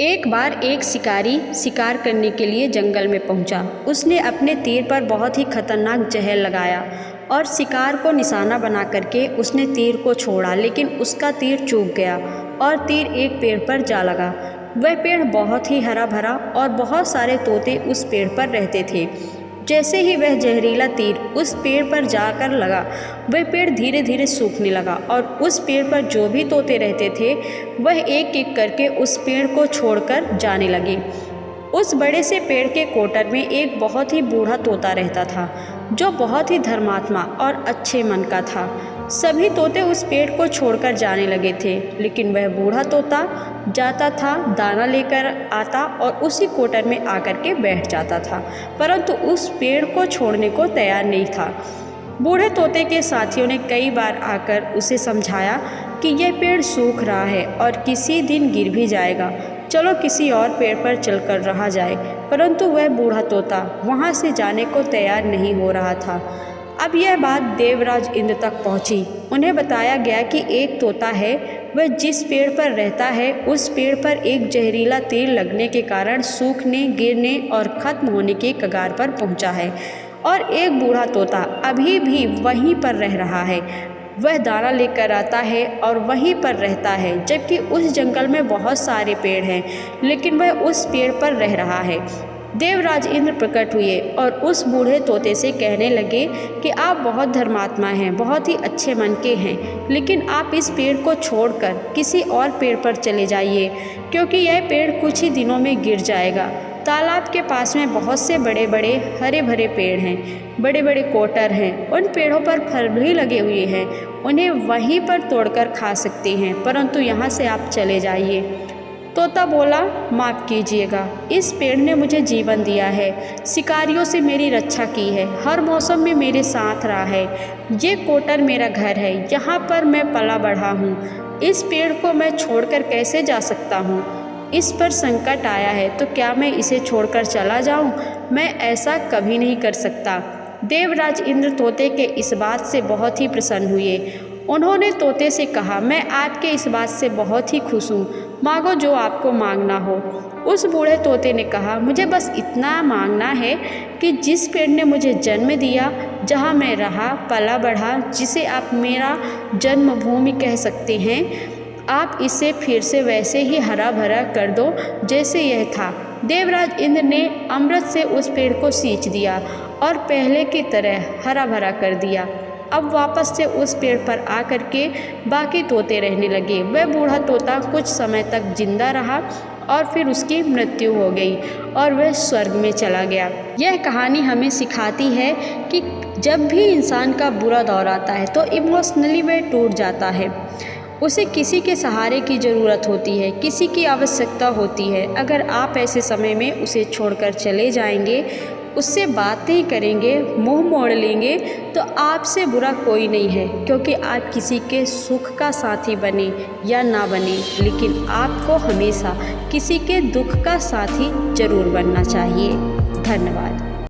एक बार एक शिकारी शिकार करने के लिए जंगल में पहुंचा। उसने अपने तीर पर बहुत ही खतरनाक जहर लगाया और शिकार को निशाना बना करके उसने तीर को छोड़ा, लेकिन उसका तीर चूक गया और तीर एक पेड़ पर जा लगा। वह पेड़ बहुत ही हरा भरा और बहुत सारे तोते उस पेड़ पर रहते थे। जैसे ही वह जहरीला तीर उस पेड़ पर जाकर लगा, वह पेड़ धीरे धीरे सूखने लगा और उस पेड़ पर जो भी तोते रहते थे वह एक एक करके उस पेड़ को छोड़कर जाने लगे। उस बड़े से पेड़ के कोटर में एक बहुत ही बूढ़ा तोता रहता था, जो बहुत ही धर्मात्मा और अच्छे मन का था। सभी तोते उस पेड़ को छोड़कर जाने लगे थे, लेकिन वह बूढ़ा तोता जाता था, दाना लेकर आता और उसी कोटर में आकर के बैठ जाता था, परंतु उस पेड़ को छोड़ने को तैयार नहीं था। बूढ़े तोते के साथियों ने कई बार आकर उसे समझाया कि यह पेड़ सूख रहा है और किसी दिन गिर भी जाएगा, चलो किसी और पेड़ पर चलकर रहा जाए, परंतु वह बूढ़ा तोता वहाँ से जाने को तैयार नहीं हो रहा था। अब यह बात देवराज इंद्र तक पहुंची। उन्हें बताया गया कि एक तोता है, वह जिस पेड़ पर रहता है उस पेड़ पर एक जहरीला तीर लगने के कारण सूखने, गिरने और ख़त्म होने के कगार पर पहुंचा है, और एक बूढ़ा तोता अभी भी वहीं पर रह रहा है। वह दाना लेकर आता है और वहीं पर रहता है, जबकि उस जंगल में बहुत सारे पेड़ हैं, लेकिन वह उस पेड़ पर रह रहा है। देवराज इंद्र प्रकट हुए और उस बूढ़े तोते से कहने लगे कि आप बहुत धर्मात्मा हैं, बहुत ही अच्छे मन के हैं, लेकिन आप इस पेड़ को छोड़कर किसी और पेड़ पर चले जाइए, क्योंकि यह पेड़ कुछ ही दिनों में गिर जाएगा। तालाब के पास में बहुत से बड़े बड़े हरे भरे पेड़ हैं, बड़े बड़े कोटर हैं, उन पेड़ों पर फल भी लगे हुए हैं, उन्हें वहीं पर तोड़कर खा सकते हैं, परंतु यहाँ से आप चले जाइए। तोता बोला, माफ़ कीजिएगा, इस पेड़ ने मुझे जीवन दिया है, शिकारियों से मेरी रक्षा की है, हर मौसम में मेरे साथ रहा है, ये कोटर मेरा घर है, यहाँ पर मैं पला बढ़ा हूँ। इस पेड़ को मैं छोड़कर कैसे जा सकता हूँ? इस पर संकट आया है तो क्या मैं इसे छोड़कर चला जाऊँ? मैं ऐसा कभी नहीं कर सकता। देवराज इंद्र तोते के इस बात से बहुत ही प्रसन्न हुए। उन्होंने तोते से कहा, मैं आपके इस बात से बहुत ही खुश हूँ, मांगो जो आपको मांगना हो। उस बूढ़े तोते ने कहा, मुझे बस इतना मांगना है कि जिस पेड़ ने मुझे जन्म दिया, जहाँ मैं रहा पला बढ़ा, जिसे आप मेरा जन्मभूमि कह सकते हैं, आप इसे फिर से वैसे ही हरा भरा कर दो जैसे यह था। देवराज इंद्र ने अमृत से उस पेड़ को सींच दिया और पहले की तरह हरा भरा कर दिया। अब वापस से उस पेड़ पर आकर के बाकी तोते रहने लगे। वह बूढ़ा तोता कुछ समय तक जिंदा रहा और फिर उसकी मृत्यु हो गई और वह स्वर्ग में चला गया। यह कहानी हमें सिखाती है कि जब भी इंसान का बुरा दौर आता है तो इमोशनली वह टूट जाता है, उसे किसी के सहारे की ज़रूरत होती है, किसी की आवश्यकता होती है। अगर आप ऐसे समय में उसे छोड़कर चले जाएंगे, उससे बात नहीं करेंगे, मुंह मोड़ लेंगे, तो आपसे बुरा कोई नहीं है, क्योंकि आप किसी के सुख का साथी बने या ना बने, लेकिन आपको हमेशा किसी के दुख का साथी जरूर बनना चाहिए। धन्यवाद।